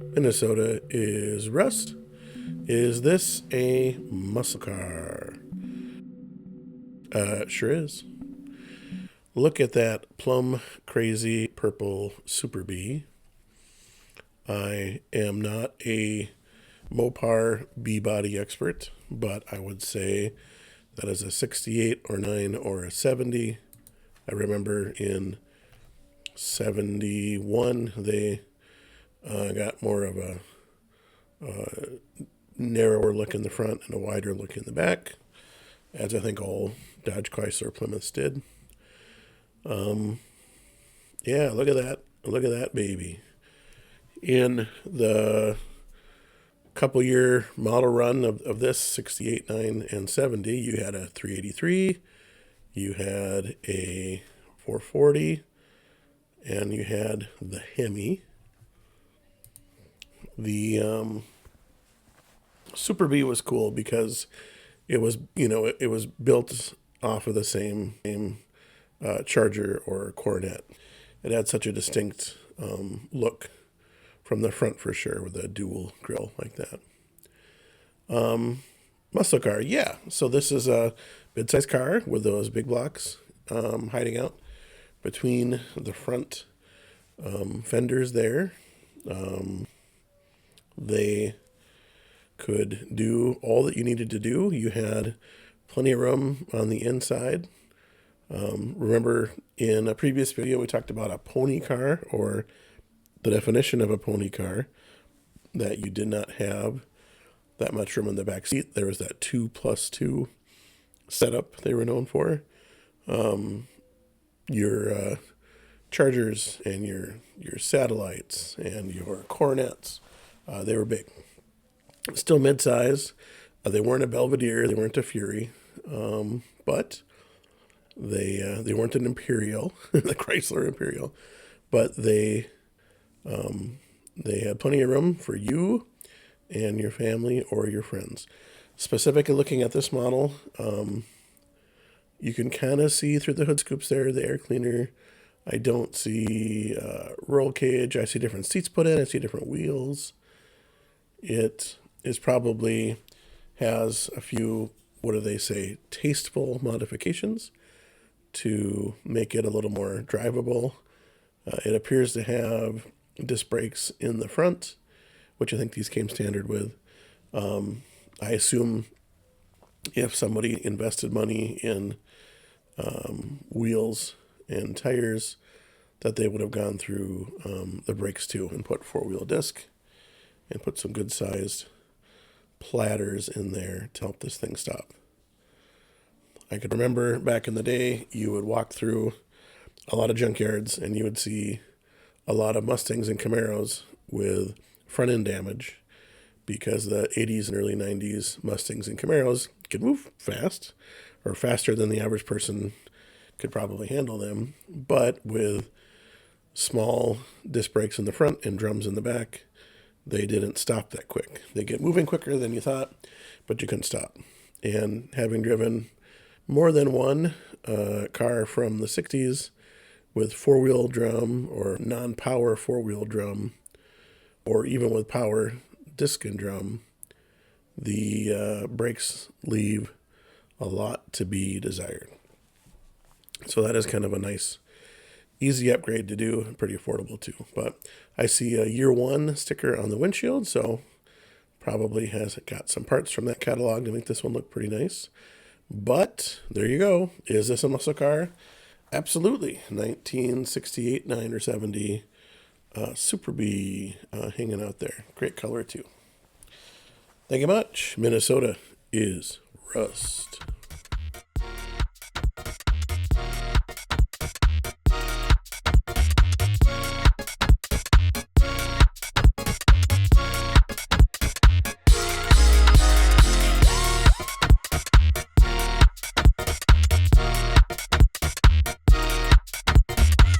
Minnesota is Rust. Is this a muscle car? Sure is. Look at that plum crazy purple Super B. I am not a Mopar B body expert, but I would say that is a 68 or 9 or a 70. I remember in 71 they got more of a narrower look in the front and a wider look in the back, as I think all Dodge, Chrysler, Plymouths did. Yeah, look at that. Look at that baby. In the couple year model run of this 68, 9, and 70, you had a 383, you had a 440, and you had the Hemi. The Super B was cool because it was, it was built off of the same Charger or Coronet. It had such a distinct look from the front for sure with a dual grill like that. Muscle car, yeah. So this is a mid-sized car with those big blocks hiding out between the front fenders there. They could do all that you needed to do. You had plenty of room on the inside. Remember in a previous video we talked about a pony car, or the definition of a pony car, that you did not have that much room in the back seat. There was that 2+2 setup they were known for. Your Chargers and your Satellites and your Coronets, they were big. Still mid-size. They weren't a Belvedere. They weren't a Fury. But they weren't an Imperial, the Chrysler Imperial. But they had plenty of room for you and your family or your friends. Specifically looking at this model, you can kind of see through the hood scoops there, the air cleaner. I don't see roll cage. I see different seats put in. I see different wheels. It is probably has a few, what do they say, tasteful modifications to make it a little more drivable. It appears to have disc brakes in the front, which I think these came standard with. I assume if somebody invested money in wheels and tires, that they would have gone through the brakes too and put four-wheel disc and put some good sized platters in there to help this thing stop. I could remember back in the day, you would walk through a lot of junkyards and you would see a lot of Mustangs and Camaros with front end damage, because the 80s and early 90s Mustangs and Camaros could move fast, or faster than the average person could probably handle them, but with small disc brakes in the front and drums in the back, they didn't stop that quick. They get moving quicker than you thought, but you couldn't stop. And having driven more than one car from the 60s with four-wheel drum or non-power four-wheel drum, or even with power disc and drum, the brakes leave a lot to be desired. So that is kind of a nice, easy upgrade to do, pretty affordable too. But I see a year one sticker on the windshield, so probably has got some parts from that catalog to make this one look pretty nice. But there you go. Is this a muscle car? Absolutely. 1968, 9, or 70 Super B hanging out there. Great color too. Thank you much. Minnesota is Rust.